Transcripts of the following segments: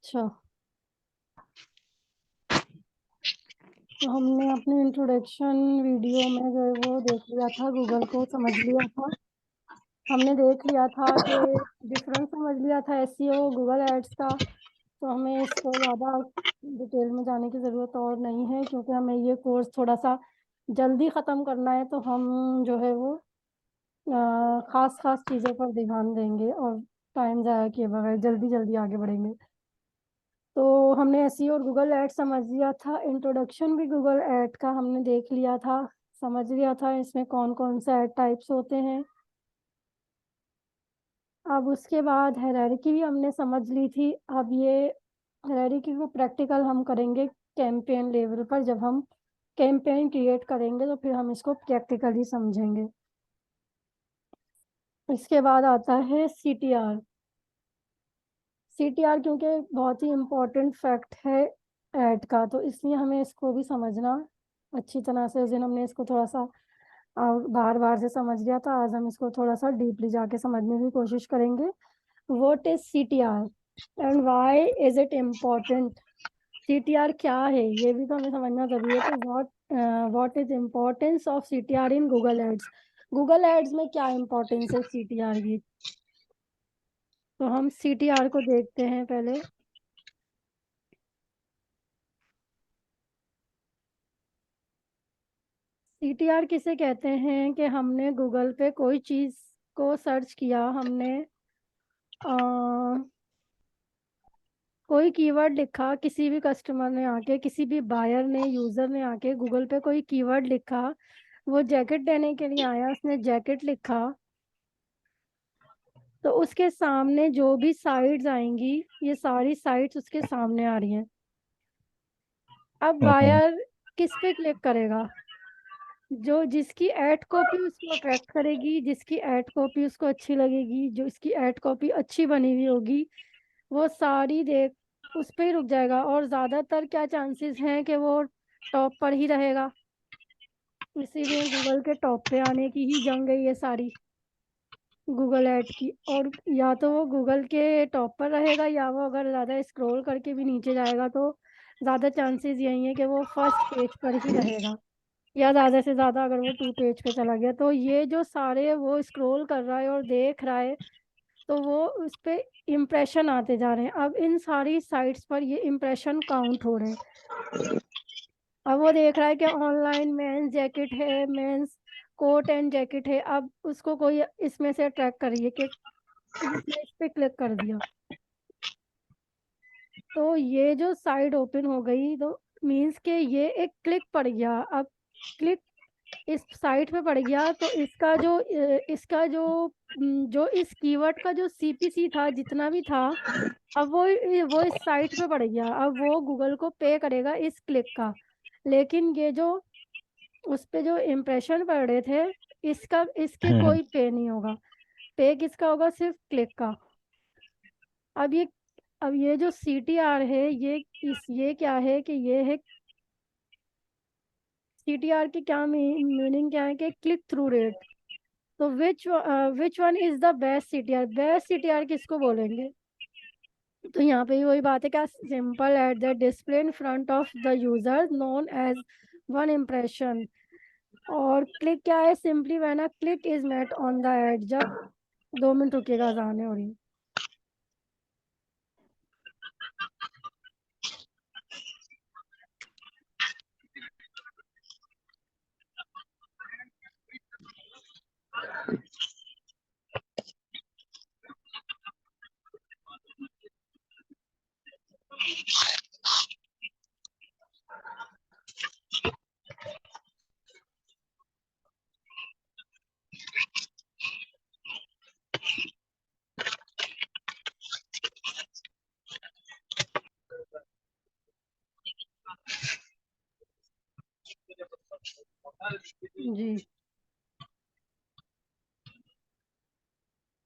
अच्छा, तो हमने अपने इंट्रोडक्शन वीडियो में जो है वो देख लिया था, गूगल को समझ लिया था। हमने देख लिया था कि डिफरेंस समझ लिया था एसईओ गूगल एड्स का। तो हमें इसको ज़्यादा डिटेल में जाने की ज़रूरत और नहीं है, क्योंकि हमें ये कोर्स थोड़ा सा जल्दी ख़त्म करना है। तो हम जो है वो ख़ास ख़ास चीज़ों पर ध्यान देंगे और टाइम ज़ाया किए बगैर जल्दी जल्दी आगे बढ़ेंगे। तो हमने एसईओ और गूगल ऐड समझ लिया था। इंट्रोडक्शन भी गूगल ऐड का हमने देख लिया था, समझ लिया था इसमें कौन कौन से ऐड टाइप्स होते हैं। अब उसके बाद हायरार्की भी हमने समझ ली थी। अब ये हायरार्की को प्रैक्टिकल हम करेंगे कैंपेन लेवल पर। जब हम कैंपेन क्रिएट करेंगे तो फिर हम इसको प्रैक्टिकली समझेंगे। इसके बाद आता है सीटीआर। सीटीआर क्योंकि बहुत ही इम्पोर्टेंट फैक्ट है ऐड का, तो इसलिए हमें इसको भी समझना अच्छी तरह से। उस दिन हमने इसको थोड़ा सा बार बार से समझ लिया था, आज हम इसको थोड़ा सा डीपली जाके समझने की कोशिश करेंगे। What is CTR and why is it important? CTR क्या है ये भी तो हमें समझना जरूरी है। तो what is importance of CTR in Google ads? Google ads में क्या इम्पोर्टेंस है सीटीआर की? तो हम सीटीआर को देखते हैं पहले। सीटीआर किसे कहते हैं कि हमने गूगल पे कोई चीज़ को सर्च किया, हमने कोई कीवर्ड लिखा, किसी भी कस्टमर ने आके, किसी भी बायर ने, यूज़र ने आके गूगल पे कोई कीवर्ड लिखा, वो जैकेट लेने के लिए आया, उसने जैकेट लिखा, तो उसके सामने जो भी साइट्स आएंगी, ये सारी साइट्स उसके सामने आ रही हैं। अब बायर किस पे क्लिक करेगा? जो जिसकी एड कॉपी उसको अट्रैक्ट करेगी, जिसकी एड कॉपी उसको अच्छी लगेगी, जो इसकी एड कॉपी अच्छी बनी हुई होगी, वो सारी देख उस पे ही रुक जाएगा। और ज़्यादातर क्या चांसेस हैं कि वो टॉप पर ही रहेगा। इसीलिए गूगल के टॉप पे आने की ही जंग है ये सारी, गूगल ऐड की। और या तो वो गूगल के टॉप पर रहेगा, या वो अगर ज़्यादा स्क्रॉल करके भी नीचे जाएगा तो ज़्यादा चांसेस यही है कि वो फर्स्ट पेज पर ही रहेगा। या ज़्यादा से ज़्यादा अगर वो 2 पेज पे चला गया, तो ये जो सारे वो स्क्रॉल कर रहा है और देख रहा है, तो वो उस पे इम्प्रेशन आते जा रहे हैं। अब इन सारी साइट्स पर ये इम्प्रेशन काउंट हो रहे हैं। अब वो देख रहा है कि ऑनलाइन मेंस जैकेट है, मेंस कोट एंड जैकेट है। अब उसको कोई इसमें से अट्रैक्ट करिए कि उसने इस पे क्लिक कर दिया, तो ये जो साइट ओपन हो गई, तो मीन्स के ये एक क्लिक पड़ गया। अब क्लिक इस साइट पे पड़ गया, तो इसका जो इस कीवर्ड का जो सीपीसी था, जितना भी था, अब वो इस साइट पे पड़ गया। अब वो गूगल को पे करेगा इस क्लिक का। लेकिन ये जो उस पे जो इम्प्रेशन पड़ रहे थे, इसके कोई पे नहीं होगा। पे किसका होगा? सिर्फ क्लिक का। अब ये अब ये जो सीटीआर है, ये क्या है कि ये है सीटीआर की क्या मीनिंग क्या है कि क्लिक थ्रू रेट। तो which one is the best CTR? Best CTR किसको बोलेंगे? तो यहाँ पे भी वही बात है, क्या simple at the display in front of the user known as one impression. और क्लिक क्या है? Simply when a click is made on the ad. जब 2 मिनट रुकिएगा, जाने हो रही। जी,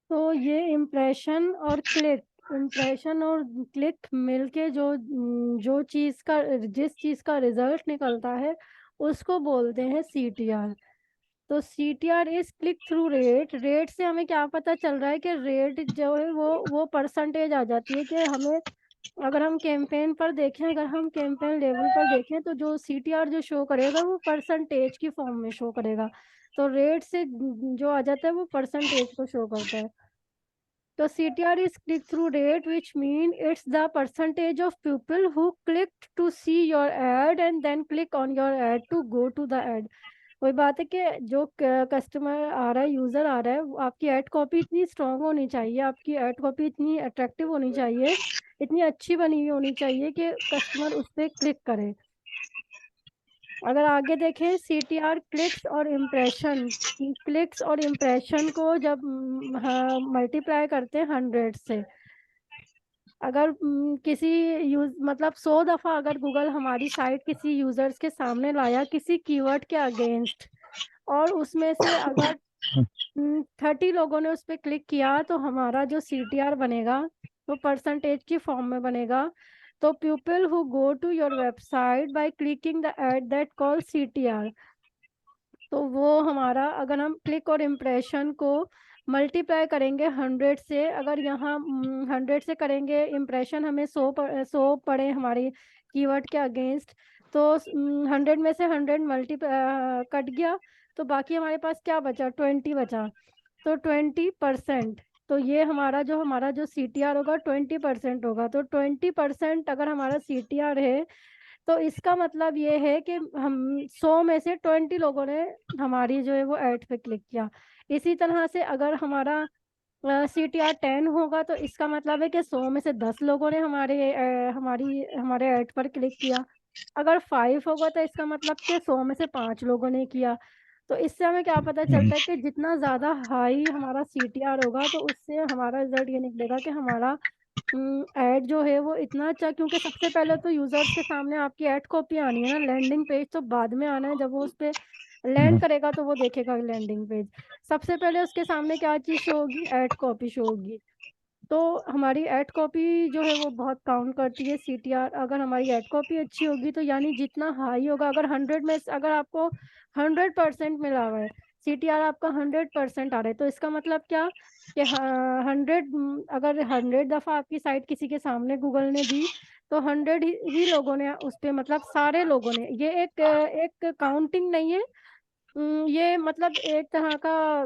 तो ये इम्प्रेशन और क्लिक मिलके जो जिस चीज़ का रिजल्ट निकलता है, उसको बोलते हैं सीटीआर। तो CTR is click through rate. Rate से हमें क्या पता चल रहा है कि रेट जो है वो परसेंटेज आ जाती है कि हमें अगर हम कैंपेन पर देखें, अगर हम कैंपेन लेवल पर देखें तो जो CTR जो शो करेगा वो परसेंटेज की फॉर्म में शो करेगा। तो रेट से जो आ जाता है वो परसेंटेज को शो करता है। तो CTR is click through rate, which mean it's the percentage of people who clicked to see your ad and then click on your ad to go to the ad। वही बात है कि जो customer आ रहा है, यूजर आ रहा है, आपकी एड कॉपी इतनी स्ट्रांग होनी चाहिए, आपकी एड कॉपी इतनी अट्रैक्टिव होनी चाहिए, इतनी अच्छी बनी हुई होनी चाहिए कि कस्टमर उस पर क्लिक करे। अगर आगे देखें CTR क्लिक्स और इम्प्रेशन को जब मल्टीप्लाई करते हैं 100 से, अगर किसी यूज मतलब 100 दफा अगर गूगल हमारी साइट किसी यूजर्स के सामने लाया किसी कीवर्ड के अगेंस्ट, और उसमें से अगर 30 लोगों ने उस पर क्लिक किया तो हमारा जो CTR बनेगा वो परसेंटेज की फॉर्म में बनेगा। तो people who go to your website by clicking the ad that call CTR। तो वो हमारा, अगर हम क्लिक और इम्प्रेशन को मल्टीप्लाई करेंगे 100 से, अगर यहाँ 100 से करेंगे, इम्प्रेशन हमें 100 पड़े हमारे कीवर्ड के अगेंस्ट, तो 100 में से 100 कट गया, तो बाकी हमारे पास क्या बचा, 20 बचा। तो 20%, तो ये हमारा जो CTR होगा 20% होगा। तो 20% अगर हमारा CTR है तो इसका मतलब ये है कि हम 100 में से 20 लोगों ने हमारी जो है वो ऐड पे क्लिक किया। इसी तरह से अगर हमारा CTR 10 होगा तो इसका मतलब है कि 100 में से 10 लोगों ने हमारे ऐड पर क्लिक किया। अगर 5 होगा तो इसका मतलब कि 100 में से 5 लोगों ने किया। तो इससे हमें क्या पता चलता है कि जितना ज़्यादा हाई हमारा CTR होगा तो उससे हमारा रिजल्ट ये निकलेगा कि हमारा ऐड जो है वो इतना अच्छा, क्योंकि सबसे पहले तो यूजर्स के सामने आपकी ऐड कॉपी आनी है ना, लैंडिंग पेज तो बाद में आना है, जब वो उस पे लैंड करेगा तो वो देखेगा लैंडिंग पेज। सबसे पहले उसके सामने क्या चीज शो होगी, ऐड कॉपी शो होगी। तो हमारी ऐड कॉपी जो है वो बहुत काउंट करती है CTR। अगर हमारी ऐड कॉपी अच्छी होगी तो यानी जितना हाई होगा, अगर 100 में से अगर आपको 100% मिला हुआ है, CTR आपका 100% आ रहा है, तो इसका मतलब क्या कि 100, अगर 100 दफा आपकी साइट किसी के सामने गूगल ने दी तो 100 ही लोगों ने उस पे, मतलब सारे लोगों ने, ये एक एक काउंटिंग नहीं है। ये मतलब एक तरह का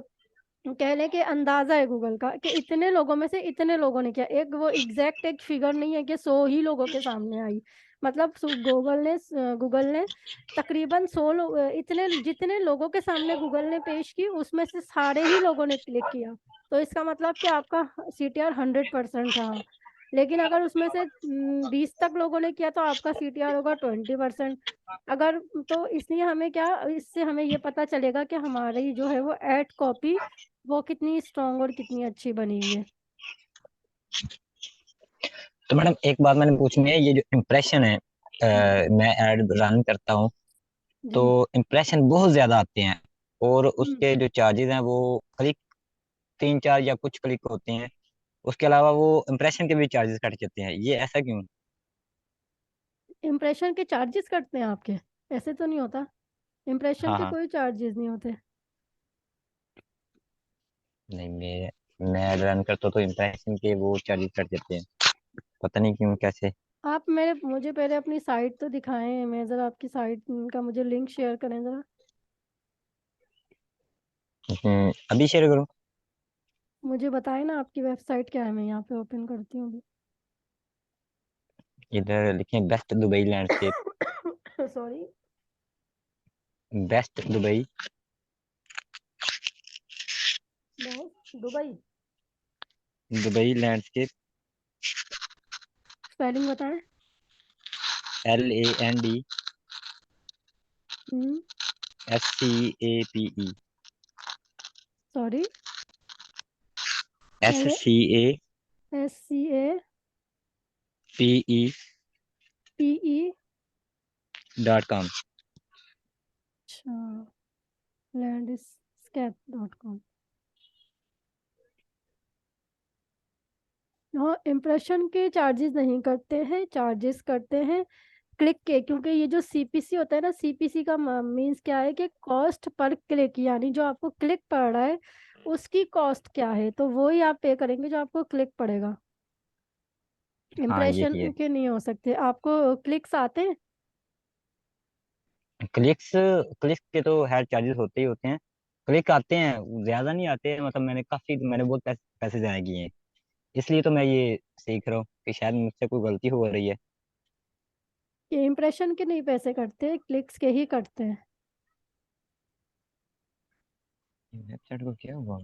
कह लें कि अंदाजा है गूगल का कि इतने लोगों में से इतने लोगों ने किया। एक वो एग्जैक्ट एक फिगर नहीं है कि 100 ही लोगों के सामने आई। मतलब गूगल ने तकरीबन 100 लोग, इतने जितने लोगों के सामने गूगल ने पेश की उसमें से सारे ही लोगों ने क्लिक किया। तो इसका मतलब कि आपका CTR 100% रहा। लेकिन अगर उसमें से 20 तक लोगों ने किया तो आपका CTR होगा 20%। अगर तो इसलिए हमें क्या, इससे हमें ये पता चलेगा कि हमारी जो है वो एड कॉपी वो कितनी स्ट्रांग और कितनी अच्छी बनी हुई है। तो मैडम एक बात मैंने पूछनी है, ये जो इम्प्रेशन है, जी। मैं ऐड रन करता हूँ तो जी। इम्प्रेशन बहुत ज्यादा आते हैं, और हम्म उसके जो चार्जेस हैं वो क्लिक 3 4 या कुछ क्लिक होते हैं, उसके अलावा वो इम्प्रेशन के भी चार्जेस कट जाते हैं, ये ऐसा क्यों? इम्प्रेशन के चार्जेस कटते हैं आपके? ऐसे तो नहीं होता, इम्प्रेशन हाँ के हाँ। कोई चार्जेस नहीं होते। नहीं, मैं ऐड रन करता हूँ तो इम्प्रेशन के वो चार्जेस कट जाते हैं, पता नहीं क्यों, कैसे। आप मुझे पहले अपनी साइट तो दिखाएं, मैं ज़रा आपकी साइट का मुझे लिंक शेयर करें ज़रा। अभी शेयर करूँ? मुझे बताएं ना आपकी वेबसाइट क्या है, मैं यहाँ पे ओपन करती हूँ इधर लिखिए बेस्ट दुबई लैंडस्केप। अभी। Sorry. Best Dubai. Dubai. Dubai landscape. Spelling बताएं। LAND हम्म SCAPE। सॉरी। एस पहले सी ए SCA P E PE। .com। अच्छा, लैंडस्केप.com। हाँ, इम्प्रेशन के चार्जेस नहीं करते हैं, चार्जेस करते हैं क्लिक के, क्योंकि ये जो CPC होता है ना, CPC का मीन्स क्या है कि कॉस्ट पर क्लिक, यानी जो आपको क्लिक पड़ रहा है उसकी कॉस्ट क्या है, तो वो ही आप पे करेंगे जो आपको क्लिक पड़ेगा। हाँ इम्प्रेशन यही है। के नहीं हो सकते। आपको क्लिक्स आते हैं? क्लिक्स, क्लिक्स के तो हेड चार्जेस होते ही होते हैं। क्लिक आते हैं, ज्यादा नहीं आते हैं, मतलब मैंने बहुत पैसे जमा किए हैं। इसलिए तो मैं ये सीख रहा हूँ कि शायद मुझसे कोई गलती हो रही है। कि इम्प्रेशन के नहीं पैसे कटते, क्लिक्स के ही कटते हैं। वेबसाइट को क्या हुआ?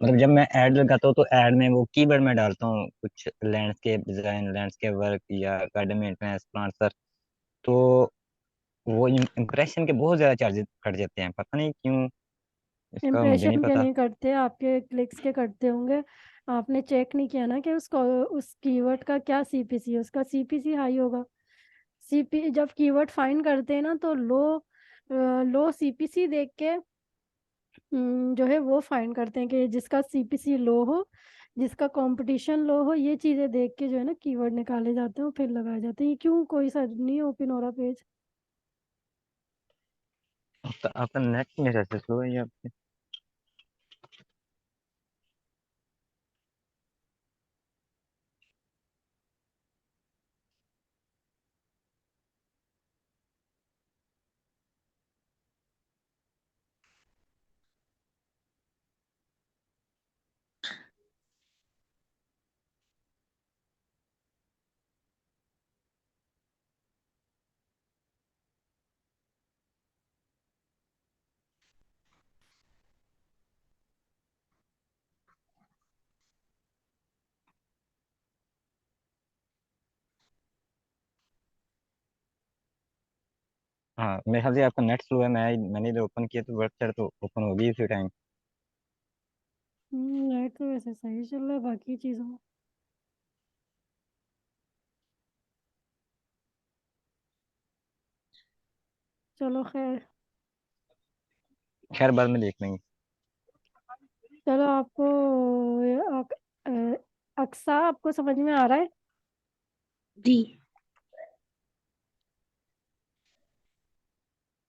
मतलब जब मैं ऐड लगाता हूँ तो ऐड में वो कीवर्ड में डालता हूँ कुछ लैंडस्केप डिजाइन, लैंडस्केप वर्क या गार्डन मेंटेनेंस, प्लांट सर। तो वो इम्प्रेशन के बहुत ज्यादा चार्जेस कट जाते हैं, पता नहीं क्यों, इसका मुझे नहीं इम्प्रेशन के पता। नहीं कटते, आपके क्लिक्स के कटते होंगे। आपने चेक नहीं किया ना कि उसको, उस कीवर्ड का क्या सीपीसी है। उसका सीपीसी हाई होगा। सीपी जब कीवर्ड फाइंड करते हैं ना तो लो सीपीसी देख के जो है वो फाइंड करते हैं कि जिसका सीपीसी लो हो, जिसका कंपटीशन लो हो, ये चीजें देख के जो है ना कीवर्ड निकाले जाते हैं और फिर लगाए जाते हैं। ये क्यों कोई सा नहीं ओपन हो रहा पेज? तो आपका नेट मेरे से स्लो है या हाँ मेरे ख्याल से आपका नेट स्लो है। मैंने इधर ओपन किया तो वेबसाइट तो ओपन होगी उसी टाइम। नेट तो वैसे सही चल रहा है बाकी चीजों में। चलो खैर। खैर बाद में देख लेंगे। चलो आपको अक्सा आपको समझ में आ रहा है? जी।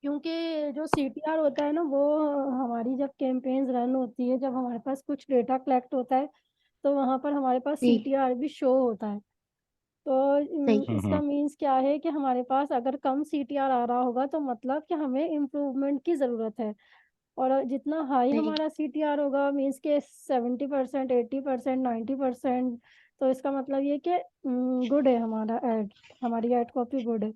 क्योंकि जो सीटीआर होता है ना वो हमारी जब कैंपेन्स रन होती है, जब हमारे पास कुछ डेटा कलेक्ट होता है तो वहां पर हमारे पास जी। सीटीआर भी शो होता है। तो सही। इसका हम्म। मीन्स क्या है कि हमारे पास अगर कम सीटीआर आ रहा होगा तो मतलब कि हमें इम्प्रूवमेंट की ज़रूरत है। और जितना हाई सही। हमारा सीटीआर होगा, मीन्स के 70%, 80%, 90%, तो इसका मतलब ये कि गुड है हमारा ऐड, हमारी ऐड कॉपी गुड है।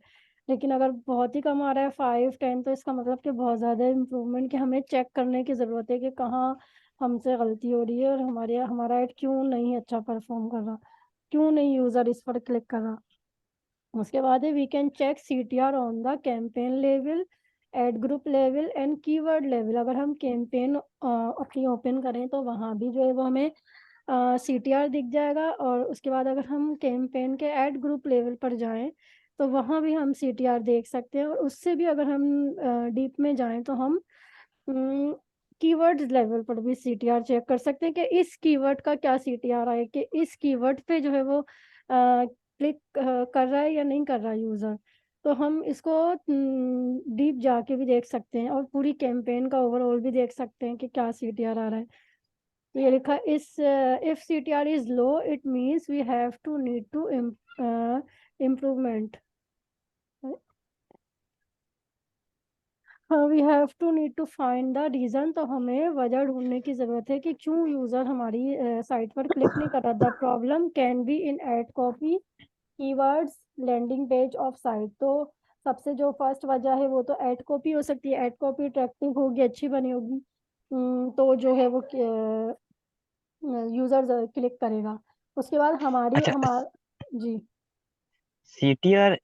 लेकिन अगर बहुत ही कम आ रहा है, 5, 10, तो इसका मतलब कि बहुत ज़्यादा इम्प्रूवमेंट, कि हमें चेक करने की ज़रूरत है कि कहाँ हमसे गलती हो रही है और हमारा ऐड क्यों नहीं अच्छा परफॉर्म कर रहा, क्यों नहीं यूज़र इस पर क्लिक कर रहा। उसके बाद है we can check CTR on the campaign level, ad group level and keyword level. अगर हम कैंपेन अपनी ओपन करें तो वहाँ भी जो है वो हमें सीटीआर दिख जाएगा। और उसके बाद अगर हम कैंपेन के एड ग्रुप लेवल पर जाएं तो वहाँ भी हम सीटीआर देख सकते हैं। और उससे भी अगर हम डीप में जाएं तो हम कीवर्ड लेवल पर भी सीटीआर चेक कर सकते हैं कि इस कीवर्ड का क्या सीटीआर है, कि इस कीवर्ड पे जो है वो क्लिक कर रहा है या नहीं कर रहा यूजर। तो हम इसको डीप जाके भी देख सकते हैं और पूरी कैंपेन का ओवरऑल भी देख सकते हैं कि क्या सीटीआर आ रहा है। तो ये लिखा इस if CTR is low it means we have to need to improvement, हाँ we have to need to find the reason. तो हमें वजह ढूंढने की जरूरत है कि क्यों यूजर हमारी साइट पर क्लिक नहीं कर रहा। The problem can be in ad copy, keywords, landing page of site. तो सबसे जो फर्स्ट वजह है वो तो ऐड कॉपी हो सकती है। ऐड कॉपी अट्रैक्टिव होगी, अच्छी बनी होगी, तो जो है वो यूजर क्लिक करेगा। उसके बाद अच्छा, हमार जी। सीटीआर,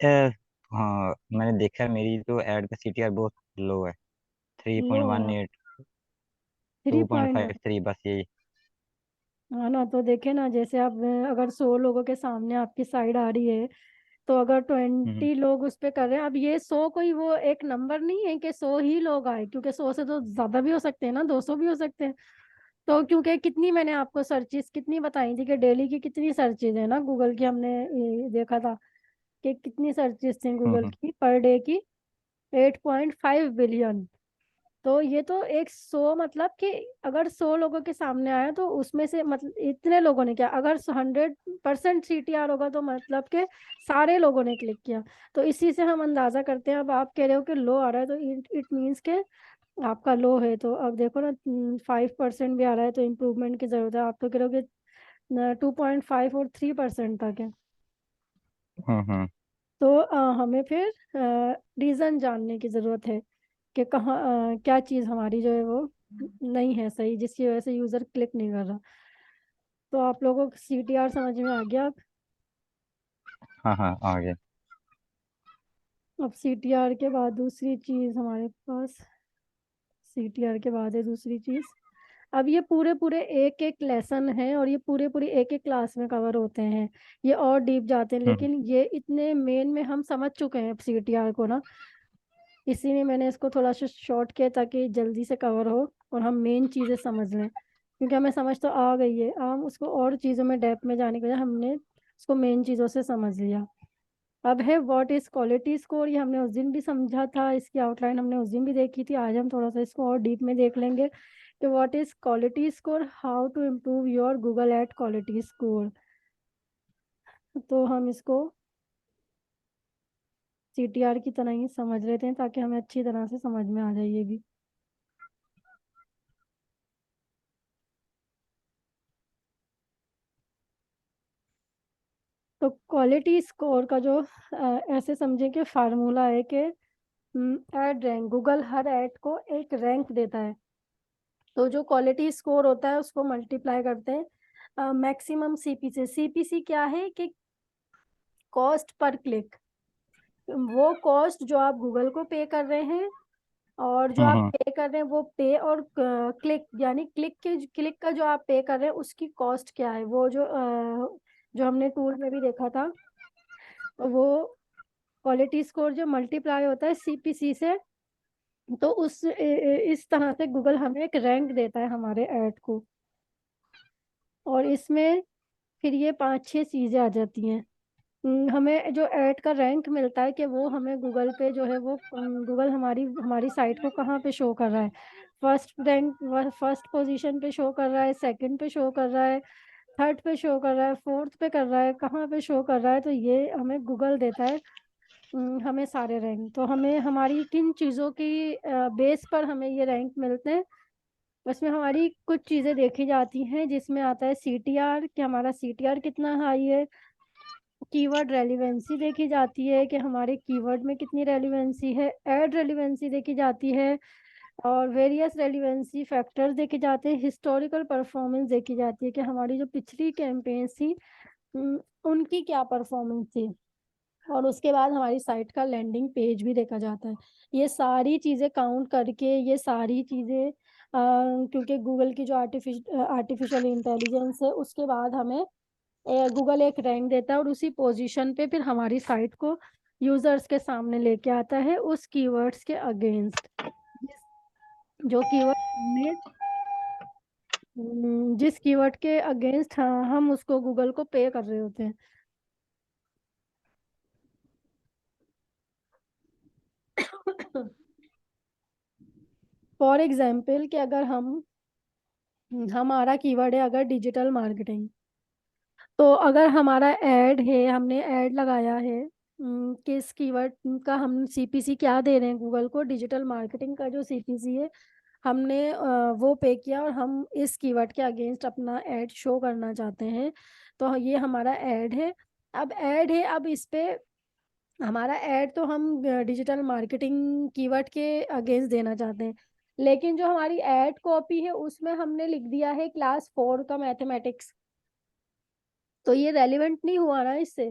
हाँ मैंने देखा है, मेरी तो ऐड का सीटीआर बहुत लो है। थ्री लो पॉइंट वन है एट 3 पॉइंट। 2.53 बस यही। हाँ ना, तो देखे ना, जैसे आप अगर 100 लोगों के सामने आपकी साइड आ रही है तो अगर हम्म 20 लोग उस पे कर रहे हैं, अब ये 100 कोई वो एक नंबर नहीं है कि 100 ही लोग आए, क्योंकि 100 से तो ज्यादा भी हो सकते हैं ना, 200 भी हो सकते हैं। तो क्योंकि कितनी मैंने आपको सर्चेस कितनी बताई थी कि डेली की कितनी सर्चेज है ना गूगल की, हमने ये देखा था कि कितनी सर्चेस थी गूगल हम्म की पर डे की, 8.5 बिलियन। तो ये तो एक 100 मतलब कि अगर 100 लोगों के सामने आया तो उसमें से मतलब इतने लोगों ने क्या, अगर 100% CTR होगा तो मतलब के सारे लोगों ने क्लिक किया। तो इसी से हम अंदाजा करते हैं। अब आप कह रहे हो कि लो आ रहा है, तो इट मीन्स के आपका लो है। तो अब देखो ना, 5% भी आ रहा है तो इम्प्रूवमेंट की जरूरत है। आप तो कह रहे हो कि 2.5 और 3% तक है। हम्म। तो हमें फिर रीजन जानने की जरूरत है कि कहाँ क्या चीज़ हमारी जो है वो नहीं है सही, जिसकी वजह से यूजर क्लिक नहीं कर रहा। तो आप लोगों को CTR समझ में आ गया हाँ हाँ, आगे। अब CTR के बाद दूसरी चीज़ हमारे पास, CTR के बाद है दूसरी चीज़। अब ये पूरे पूरे एक एक लेसन है और ये पूरे पूरी एक एक क्लास में कवर होते हैं। ये और डीप जाते हैं, हम्म लेकिन ये इतने मेन में हम समझ चुके हैं CTR को ना, इसीलिए मैंने इसको थोड़ा सा शॉर्ट किया ताकि जल्दी से कवर हो और हम मेन चीज़ें समझ लें। क्योंकि हमें समझ तो आ गई है, हम उसको और चीज़ों में डेप्थ में जाने के बजाय हमने उसको मेन चीज़ों से समझ लिया। अब है व्हाट इज क्वालिटी स्कोर। ये हमने उस दिन भी समझा था, इसकी आउटलाइन हमने उस दिन भी देखी थी। आज हम थोड़ा सा इसको और डीप में देख लेंगे कि what is quality score, how to improve your Google ad quality score. तो हम इसको CTR की तरह ही समझ लेते हैं ताकि हमें अच्छी तरह से समझ में आ जाए ये भी। तो क्वालिटी स्कोर का जो ऐसे समझे कि फार्मूला है कि एड रैंक, गूगल हर ऐड को एक रैंक देता है। तो जो क्वालिटी स्कोर होता है उसको मल्टीप्लाई करते हैं मैक्सिमम CPC। CPC क्या है कि कॉस्ट पर क्लिक, वो कॉस्ट जो आप गूगल को पे कर रहे हैं और जो आप हम्म पे कर रहे हैं वो पे, और क्लिक यानी क्लिक का जो आप पे कर रहे हैं उसकी कॉस्ट क्या है, वो जो हमने टूल में भी देखा था। वो क्वालिटी स्कोर जो मल्टीप्लाई होता है CPC से, तो इस तरह से गूगल हमें एक रैंक देता है हमारे ऐड को। और इसमें फिर ये 5-6 चीजें आ जाती हैं। हमें जो ऐड का रैंक मिलता है कि वो हमें गूगल पे जो है वो गूगल हमारी हमारी साइट को कहाँ पे शो कर रहा है। फर्स्ट पोजीशन पे शो कर रहा है, सेकंड पे शो कर रहा है, थर्ड पे शो कर रहा है, फोर्थ पे कर रहा है, कहाँ पे शो कर रहा है। तो ये हमें गूगल देता है हमें सारे रैंक। तो हमें हमारी किन चीज़ों की बेस पर हमें ये रैंक मिलते हैं, उसमें हमारी कुछ चीज़ें देखी जाती हैं, जिसमें आता है CTR कि हमारा CTR कितना हाई है। कीवर्ड रेलिवेंसी देखी जाती है कि हमारे कीवर्ड में कितनी रेलिवेंसी है। एड रेलिवेंसी देखी जाती है और वेरियस रेलिवेंसी फैक्टर्स देखे जाते हैं। हिस्टोरिकल परफॉर्मेंस देखी जाती है कि हमारी जो पिछली कैंपेन्स थी उनकी क्या परफॉर्मेंस थी। और उसके बाद हमारी साइट का लैंडिंग पेज भी देखा जाता है। ये सारी चीज़ें काउंट करके, ये सारी चीज़ें क्योंकि गूगल की जो आर्टिफिशियल इंटेलिजेंस है उसके बाद हमें गूगल एक रैंक देता है और उसी पोजीशन पे फिर हमारी साइट को यूजर्स के सामने लेके आता है उस कीवर्ड्स के अगेंस्ट। जो कीवर्ड हमने जिस कीवर्ड के अगेंस्ट हम उसको गूगल को पे कर रहे होते हैं। फॉर एग्जाम्पल कि अगर हमारा कीवर्ड है अगर डिजिटल मार्केटिंग, तो अगर हमारा ऐड है, हमने ऐड लगाया है किस कीवर्ड का, हम CPC क्या दे रहे हैं गूगल को, डिजिटल मार्केटिंग का जो CPC है हमने वो पे किया और हम इस कीवर्ड के अगेंस्ट अपना ऐड शो करना चाहते हैं। तो ये हमारा ऐड है। अब ऐड है, अब इस पे हमारा ऐड तो हम डिजिटल मार्केटिंग कीवर्ड के अगेंस्ट देना चाहते हैं, लेकिन जो हमारी ऐड कॉपी है उसमें हमने लिख दिया है क्लास 4 का मैथमेटिक्स। तो ये रेलिवेंट नहीं हुआ ना इससे,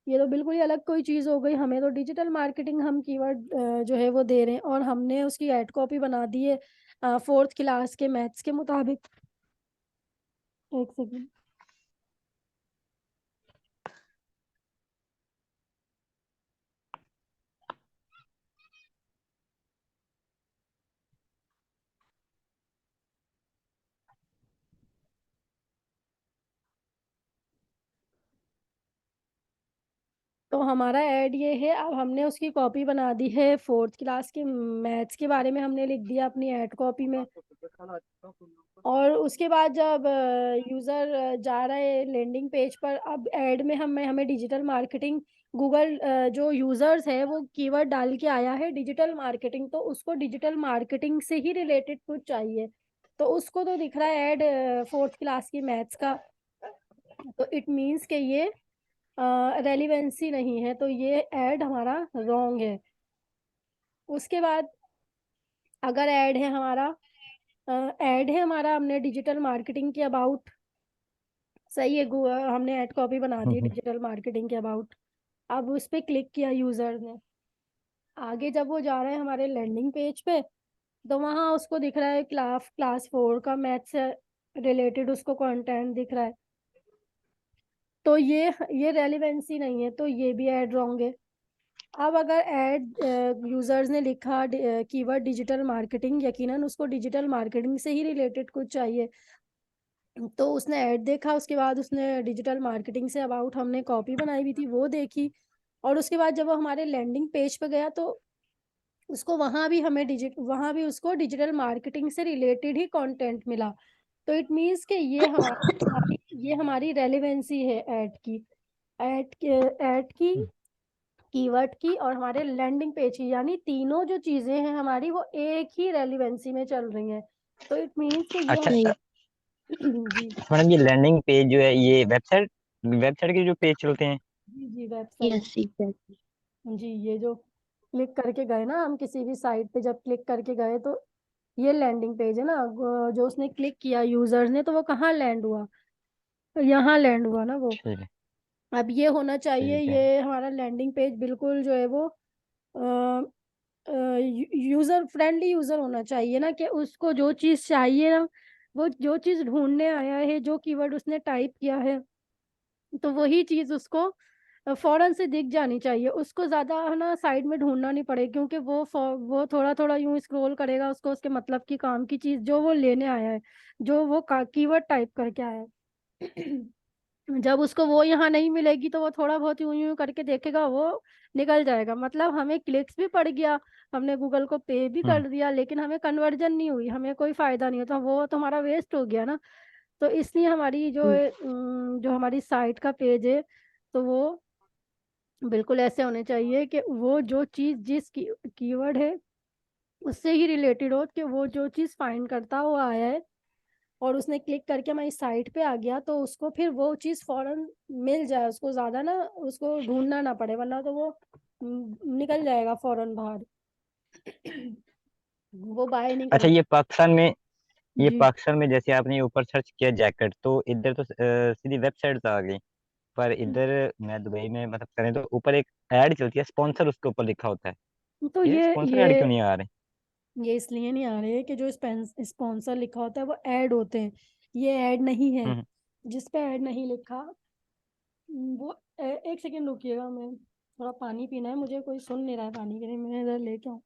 ये तो बिल्कुल ही अलग कोई चीज हो गई। हमें तो डिजिटल मार्केटिंग हम कीवर्ड जो है वो दे रहे हैं और हमने उसकी एड कॉपी बना दी है 4th क्लास के मैथ्स के मुताबिक। एक सेकंड। तो हमारा ऐड ये है, अब हमने उसकी कॉपी बना दी है, 4th क्लास के मैथ्स के बारे में हमने लिख दिया अपनी ऐड कॉपी में। और उसके बाद जब यूजर जा रहा है लैंडिंग पेज पर, अब ऐड में हमें हमें डिजिटल मार्केटिंग, गूगल जो यूजर्स है वो कीवर्ड डाल के आया है डिजिटल मार्केटिंग, तो उसको डिजिटल मार्केटिंग से ही रिलेटेड कुछ चाहिए। तो उसको तो दिख रहा है ऐड 4th क्लास की मैथ्स का, तो इट मीन्स कि ये रेलिवेंसी नहीं है, तो ये ऐड हमारा रॉन्ग है। उसके बाद अगर ऐड है हमारा, हमने डिजिटल मार्केटिंग के अबाउट, सही है, हमने ऐड कॉपी बना दी हम्म। डिजिटल मार्केटिंग के अबाउट। अब उस पे क्लिक किया यूजर ने, आगे जब वो जा रहे हैं हमारे लैंडिंग पेज पे, तो वहां उसको दिख रहा है क्लास 4 का मैथ से रिलेटेड उसको कंटेंट दिख रहा है, तो ये रेलिवेंसी नहीं है, तो ये भी ऐड रॉन्ग है। अब अगर ऐड यूजर्स ने लिखा कीवर्ड डिजिटल मार्केटिंग, यकीनन उसको डिजिटल मार्केटिंग से ही रिलेटेड कुछ चाहिए, तो उसने ऐड देखा, उसके बाद उसने डिजिटल मार्केटिंग से अबाउट हमने कॉपी बनाई हुई थी वो देखी, और उसके बाद जब वो हमारे लैंडिंग पेज पे गया, तो उसको वहां भी उसको डिजिटल मार्केटिंग से रिलेटेड ही कंटेंट मिला। तो इट मीन्स कि ये हमारी रेलिवेंसी है ऐड की कीवर्ड की और हमारे लैंडिंग पेज की, यानी तीनों जो चीजें हैं हमारी वो एक ही रेलिवेंसी में चल रही हैं, तो इट मीन्स कि ये अच्छा जी मैडम, ये लैंडिंग पेज जो है ये वेबसाइट वेबसाइट के जो पेज चलते हैं। जी जी वेबसाइट। Yes exactly. जी, ये जो क्लिक करके गए ना हम किसी भी साइट पे, जब क्लिक करके गए तो ये लैंडिंग पेज है ना, जो उसने क्लिक किया यूजर ने, तो वो कहाँ लैंड हुआ, तो यहाँ लैंड हुआ ना वो। ठीक है। अब ये होना चाहिए, ठीक है। ये हमारा लैंडिंग पेज बिल्कुल जो है वो यूजर फ्रेंडली यूजर होना चाहिए ना, कि उसको जो चीज चाहिए ना, वो जो चीज ढूंढने आया है, जो कीवर्ड उसने टाइप किया है, तो वही चीज उसको फौरन से दिख जानी चाहिए, उसको ज्यादा है ना साइड में ढूंढना नहीं पड़े, क्योंकि वो थोड़ा थोड़ा यूं स्क्रॉल करेगा, उसको उसके मतलब की काम की चीज जो वो लेने आया है, जो वो कीवर्ड टाइप करके आया है जब उसको वो यहाँ नहीं मिलेगी, तो वो थोड़ा बहुत यूं यूं करके देखेगा, वो निकल जाएगा, मतलब हमें क्लिक्स भी पड़ गया, हमने गूगल को पे भी हम्म। कर दिया, लेकिन हमें कन्वर्जन नहीं हुई, हमें कोई फायदा नहीं होता, वो तो हमारा वेस्ट हो गया ना। तो इसलिए हमारी जो हमारी साइट का पेज है, तो वो बिल्कुल ऐसे होने चाहिए कि वो जो चीज जिस कीवर्ड है उससे ही रिलेटेड हो, कि वो जो चीज फाइंड करता हुआ आया है और उसने क्लिक करके हमारी साइट पे आ गया, तो उसको फिर वो चीज फौरन मिल जाए, उसको ज्यादा ना उसको ढूंढना ना पड़े, वरना तो वो निकल जाएगा फौरन बाहर वो बाय नहीं अच्छा, करेगा। ये जी पाकिस्तान में जैसे आपने ऊपर सर्च किया जैकेट, तो इधर तो सीधी वेबसाइट आ गई। पर इधर मैं दुबई में मतलब करें तो ऊपर एक ऐड चलती है, स्पॉन्सर उसके ऊपर लिखा होता है। तो ये स्पॉन्सर ऐड क्यों नहीं आ रहे? ये इसलिए नहीं आ रहे कि जो स्पॉन्सर लिखा होता है वो ऐड होते हैं, ये ऐड नहीं है। हम्म। जिस पे ऐड नहीं लिखा वो एक सेकेंड रुकिएगा, मैं थोड़ा पानी पीना है मुझे, कोई सुन नहीं रहा है पानी के लिए, मैं इधर लेके आऊँ।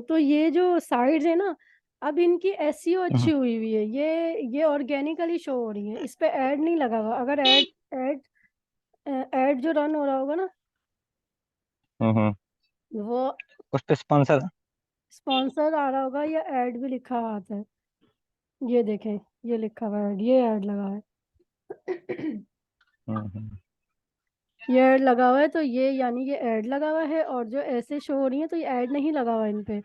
तो ये जो साइट्स है ना, अब इनकी एसईओ अच्छी हम्म। हुई हुई है, ये ऑर्गेनिकली शो हो रही है, इस पे ऐड नहीं लगा हुआ, अगर ऐड ऐड जो रन हो रहा होगा ना, हम्म। वो उस पे स्पॉन्सर। स्पॉन्सर आ रहा होगा या ऐड भी लिखा हुआ आता है, ये देखें, ये लिखा हुआ है, ये ऐड लगा है हम्म। ये ऐड लगा हुआ है, तो ये यानी ये ऐड लगा हुआ है, और जो ऐसे शो हो रही है तो ये ऐड नहीं लगा हुआ इन पे।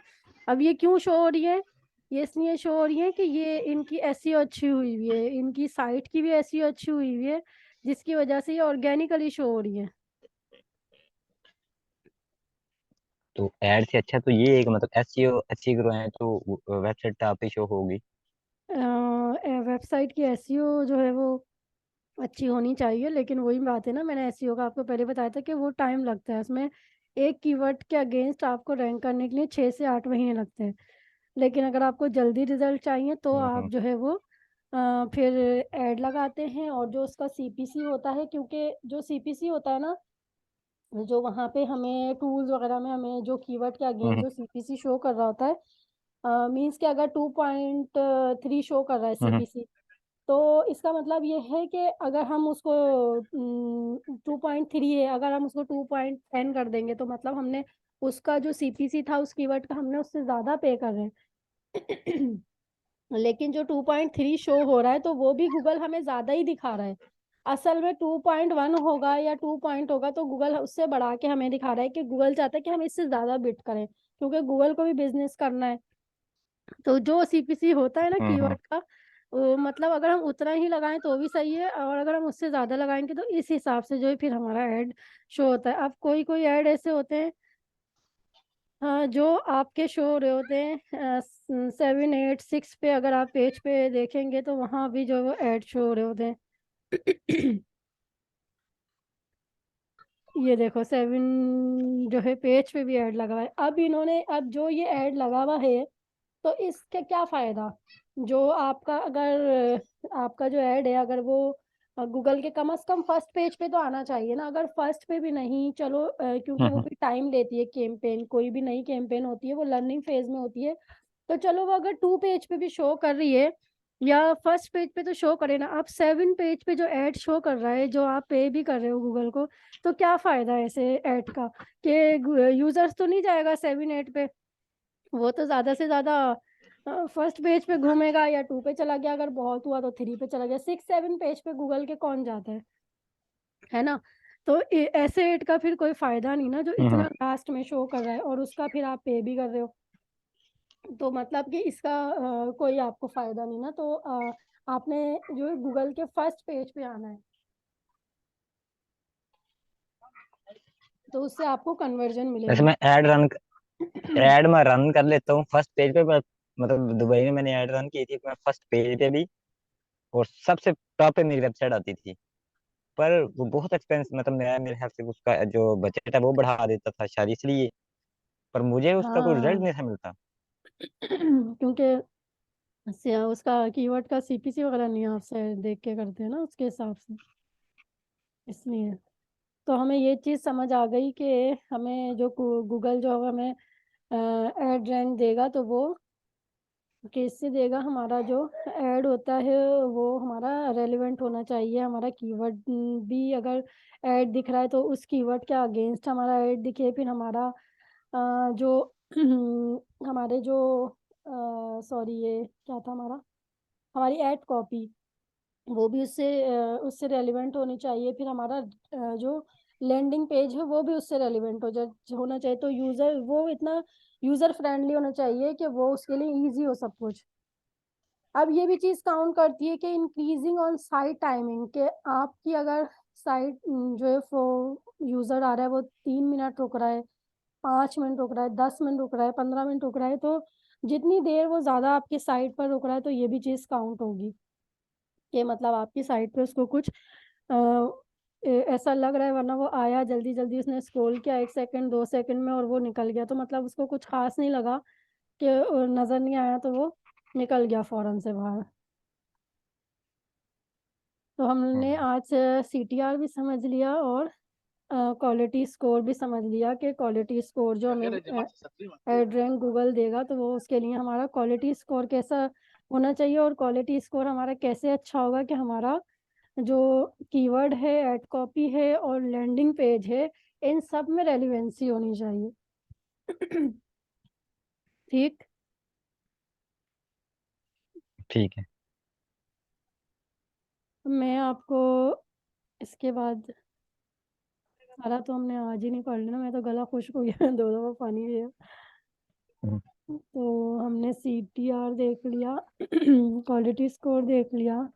अब ये क्यों शो हो रही है, ये इसलिए शो हो रही है कि ये इनकी एसईओ अच्छी हुई हुई है, इनकी साइट की भी एसईओ अच्छी हुई हुई है, जिसकी वजह से ये ऑर्गेनिकली शो हो रही है। तो ऐड से अच्छा तो ये है कि मतलब एसईओ अच्छी करवाएं तो वेबसाइट टॉप पे शो होगी। वेबसाइट की एसईओ जो है वो अच्छी होनी चाहिए, लेकिन वही बात है ना, मैंने एसईओ का आपको पहले बताया था कि वो टाइम लगता है उसमें। एक कीवर्ड के अगेंस्ट आपको रैंक करने के लिए 6 से 8 महीने लगते हैं। लेकिन अगर आपको जल्दी रिजल्ट चाहिए तो आप हम्म। जो है वो फिर ऐड लगाते हैं, और जो उसका सीपीसी होता है, क्योंकि जो सीपीसी होता है ना, जो वहाँ पे हमें टूल्स वगैरह में हमें जो कीवर्ड के अगेंस्ट हम्म। जो सीपीसी शो कर रहा होता है, मीन्स कि अगर 2.3 शो कर रहा है हम्म। सीपीसी, तो इसका मतलब ये है कि अगर हम उसको 2.3 है, अगर हम उसको 2.10 कर देंगे तो मतलब हमने उसका जो सीपीसी था उस कीवर्ड का हमने उससे ज़्यादा पे कर रहे हैं। लेकिन जो 2.3 शो हो रहा है तो वो भी गूगल हमें ज़्यादा ही दिखा रहा है। असल में 2.1 होगा या 2 होगा तो गूगल उससे बढ़ा के हमें दिखा रहा है कि गूगल चाहता है कि हम इससे ज़्यादा बिट करें, क्योंकि गूगल को भी बिजनेस करना है। तो जो सीपीसी होता है ना हम्म। कीवर्ड का, वो मतलब अगर हम उतना ही लगाएं तो भी सही है, और अगर हम उससे ज्यादा लगाएंगे तो इस हिसाब से जो है फिर हमारा ऐड शो होता है। अब कोई कोई ऐड ऐसे होते हैं, हाँ, जो आपके शो हो रहे होते हैं 7 8 6 पे, अगर आप पेज पे देखेंगे तो वहां भी जो वो ऐड शो हो रहे होते हैं। ये देखो 7 जो है पेज पे भी ऐड लगा हुआ है। अब इन्होंने, अब जो ये ऐड लगा हुआ है तो इसका क्या फायदा, जो आपका अगर आपका जो ऐड है अगर वो गूगल के कम से कम फर्स्ट पेज पे तो आना चाहिए ना। अगर फर्स्ट पे भी नहीं, चलो क्योंकि वो हम्म। भी टाइम लेती है कैंपेन, कोई भी नई कैंपेन होती है वो लर्निंग फेज में होती है। तो चलो वो अगर 2 पेज पे भी शो कर रही है या फर्स्ट पेज पे तो शो करे ना, आप 7 पेज पे जो ऐड शो कर रहा है, जो आप पे भी कर रहे हो गूगल को, तो क्या फायदा है ऐसे ऐड का, कि यूजर्स तो नहीं जाएगा 7 8 पे, वो तो ज्यादा से ज्यादा फर्स्ट पेज पे घूमेगा या 2 पे चला गया, अगर बहुत हुआ तो 3 पे चला गया। 6 7 पेज पे गूगल के कौन जाता है ना। तो ऐसे ऐड का फिर कोई फायदा नहीं ना, जो इतना हम्म। लास्ट में शो कर रहा है और उसका फिर आप पे भी कर रहे हो, तो मतलब कि इसका कोई आपको फायदा नहीं ना। तो आपने जो है गूगल के फर्स्ट पेज पे आना है, तो उससे आपको कन्वर्जन वैसे मिलेगा। मैं ऐड में रन कर लेता हूँ फर्स्ट पेज पे, पर मतलब दुबई में मैंने ऐड रन की थी, मैं फर्स्ट पेज पे भी और सबसे टॉप पे मेरी वेबसाइट आती थी। पर वो बहुत एक्सपेंस, मतलब मेरा मेरे ख्याल से उसका जो बजट है वो बढ़ा देता था शायद इसलिए, पर मुझे उसका कोई रिजल्ट हाँ। नहीं था मिलता। क्योंकि उसका कीवर्ड का सीपीसी वगैरह नहीं आपसे देख के करते हैं ना उसके हिसाब से, इसलिए। तो हमें ये चीज़ समझ आ गई कि हमें जो गूगल जो हमें ऐड रैंक देगा तो वो किससे देगा, हमारा जो ऐड होता है वो हमारा रेलिवेंट होना चाहिए। हमारा कीवर्ड भी अगर ऐड दिख रहा है तो उस कीवर्ड के अगेंस्ट हमारा ऐड दिखे, फिर हमारा जो हमारे जो सॉरी ये क्या था हमारा, हमारी ऐड कॉपी वो भी उससे रेलिवेंट होनी चाहिए। फिर हमारा जो लैंडिंग पेज है वो भी उससे रेलिवेंट होना चाहिए। तो यूजर वो इतना यूजर फ्रेंडली होना चाहिए कि वो उसके लिए इजी हो सब कुछ। अब ये भी चीज काउंट करती है कि इंक्रीजिंग ऑन साइट टाइमिंग, के आपकी अगर साइट जो है वो यूजर आ रहा है वो 3 मिनट रुक रहा है, 5 मिनट रुक रहा है, 10 मिनट रुक रहा है, 15 मिनट रुक रहा है, तो जितनी देर वो ज्यादा आपकी साइट पर रुक रहा है तो ये भी चीज काउंट होगी, कि मतलब आपकी साइट पे उसको कुछ अ, ऐसा लग रहा है, वरना वो आया जल्दी जल्दी उसने स्क्रॉल किया 1 सेकंड 2 सेकंड में और वो निकल गया, तो मतलब उसको कुछ खास नहीं लगा कि नजर नहीं आया तो वो निकल गया फौरन से बाहर। तो हमने हम्म। आज सीटीआर भी समझ लिया और क्वालिटी स्कोर भी समझ लिया, कि क्वालिटी स्कोर जो हमें एड रैंक गूगल देगा तो वो उसके लिए हमारा क्वालिटी स्कोर कैसा होना चाहिए, और क्वालिटी स्कोर हमारा कैसे अच्छा होगा कि हमारा जो कीवर्ड है, एड कॉपी है और लैंडिंग पेज है, इन सब में रेलिवेंसी होनी चाहिए। ठीक। ठीक है। मैं आपको इसके बाद, सारा तो हमने आज ही नहीं पढ़ लेना, मैं तो गला खुश्क हो गया। 2 दफा पानी लिया। हम्म। तो हमने सीटीआर देख लिया, क्वालिटी स्कोर देख लिया,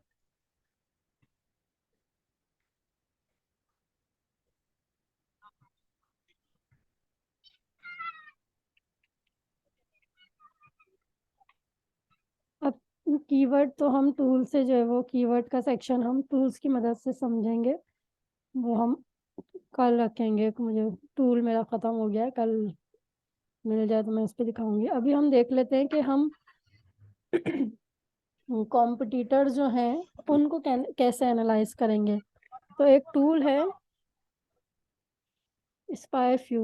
कीवर्ड तो हम टूल से जो है वो कीवर्ड का सेक्शन हम टूल्स की मदद से समझेंगे। वो हम कल रखेंगे। मुझे टूल मेरा ख़त्म हो गया है, कल मिल जाए तो मैं उस पर दिखाऊंगी। अभी हम देख लेते हैं कि हम कॉम्पिटिटर जो हैं उनको कैसे एनालाइज करेंगे। तो एक टूल है स्पाई फ्यू,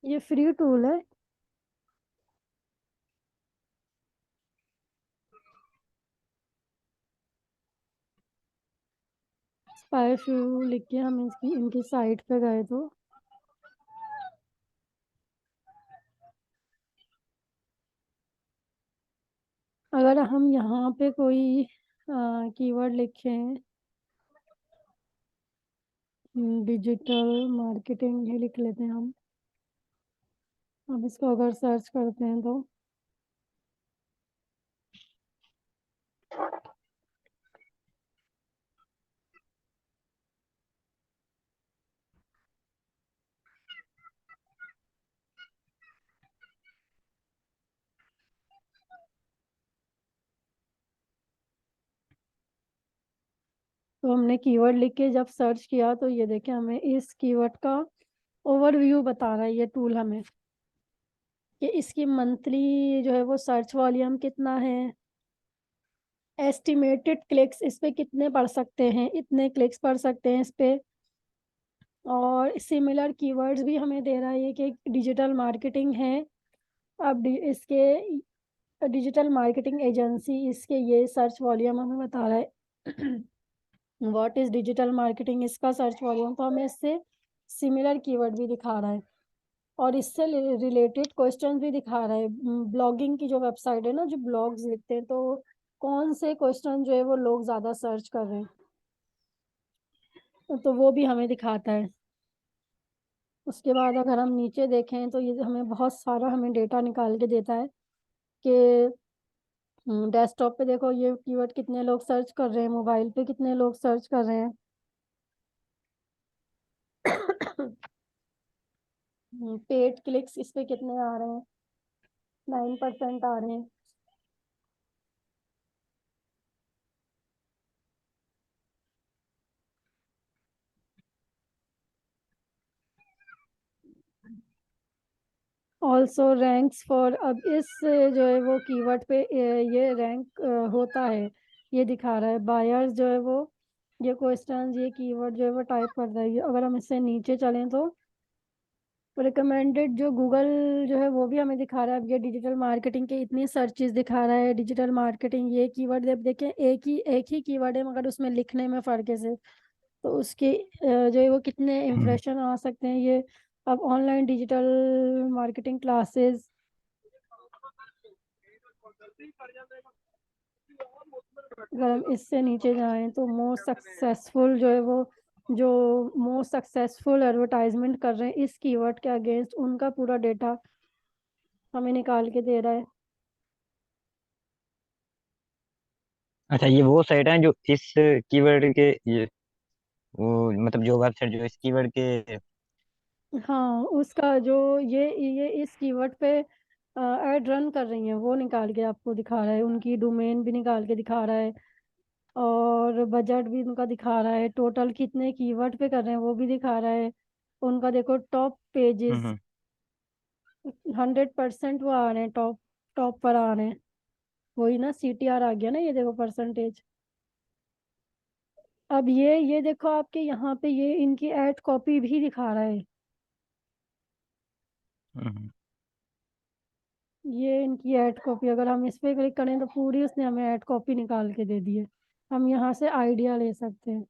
ये फ्री टूल है। स्पाई फ्यू लिख के हम इनकी साइट पे गए तो अगर हम यहाँ पे कोई कीवर्ड लिखें, डिजिटल मार्केटिंग ही लिख लेते हैं हम। अब इसको अगर सर्च करते हैं तो हमने कीवर्ड लिख के जब सर्च किया तो ये देखें हमें इस कीवर्ड का ओवरव्यू बता रहा है ये टूल हमें, कि इसकी मंथली जो है वो सर्च वॉल्यूम कितना है, एस्टिमेटेड क्लिक्स इस पे कितने पढ़ सकते हैं, इतने क्लिक्स पढ़ सकते हैं इस पे। और सिमिलर कीवर्ड्स भी हमें दे रहा है कि डिजिटल मार्केटिंग है। अब इसके डिजिटल मार्केटिंग एजेंसी इसके ये सर्च वॉल्यूम हमें बता रहा है। व्हाट इज डिजिटल मार्केटिंग, इसका सर्च वॉल्यूम तो हमें इससे सिमिलर कीवर्ड भी दिखा रहा है और इससे रिलेटेड क्वेश्चन भी दिखा रहा है। ब्लॉगिंग की जो वेबसाइट है ना, जो ब्लॉग्स लिखते हैं, तो कौन से क्वेश्चन जो है वो लोग ज्यादा सर्च कर रहे हैं, तो वो भी हमें दिखाता है। उसके बाद अगर हम नीचे देखें तो ये हमें बहुत सारा हमें डेटा निकाल के देता है कि डेस्कटॉप पे देखो ये कीवर्ड कितने लोग सर्च कर रहे हैं, मोबाइल पे कितने लोग सर्च कर रहे हैं। पेड क्लिक्स इस पे कितने आ रहे हैं, 9% आ रहे हैं। ऑल्सो रैंक्स फॉर, अब इस जो है वो कीवर्ड पे ये रैंक होता है, ये दिखा रहा है। बायर्स जो है वो ये क्वेश्चन ये कीवर्ड जो है वो टाइप कर रहा है। अगर हम इससे नीचे चलें तो रिकमेंडेड जो गूगल जो है वो भी हमें दिखा रहा है। अब ये डिजिटल मार्केटिंग के इतनी सर्चेस दिखा रहा है। डिजिटल मार्केटिंग ये कीवर्ड जब देखें एक ही कीवर्ड है मगर उसमें लिखने में फर्क है सिर्फ, तो उसके जो है वो कितने हम्म। इम्प्रेशन आ सकते हैं ये। अब ऑनलाइन डिजिटल मार्केटिंग क्लासेस, अगर हम इससे नीचे जाएं तो मोस्ट सक्सेसफुल जो है वो जो मोस्ट सक्सेसफुल एडवर्टाइजमेंट कर रहे हैं इस कीवर्ड के अगेंस्ट, उनका पूरा डेटा हमें निकाल के दे रहा है। अच्छा, ये वो साइट है जो इस कीवर्ड के ये वो मतलब जो वेबसाइट जो इस कीवर्ड के। हाँ, उसका जो ये इस कीवर्ड पे एड रन कर रही हैं वो निकाल के आपको दिखा रहा है। उनकी डोमेन भी निकाल के दिखा रहा है और बजट भी उनका दिखा रहा है। टोटल कितने कीवर्ड पे कर रहे हैं वो भी दिखा रहा है। उनका देखो टॉप पेजेस हम्म। 100% वो आ रहे हैं, टॉप टॉप पर आ रहे हैं। वही ना, CTR आ गया ना, ये देखो परसेंटेज। अब ये देखो आपके यहाँ पे ये इनकी एड कॉपी भी दिखा रहा है। हम्म। ये इनकी एड कॉपी, अगर हम इस पे क्लिक करें तो पूरी उसने हमें एड कॉपी निकाल के दे दी है। हम यहाँ से आइडिया ले सकते हैं।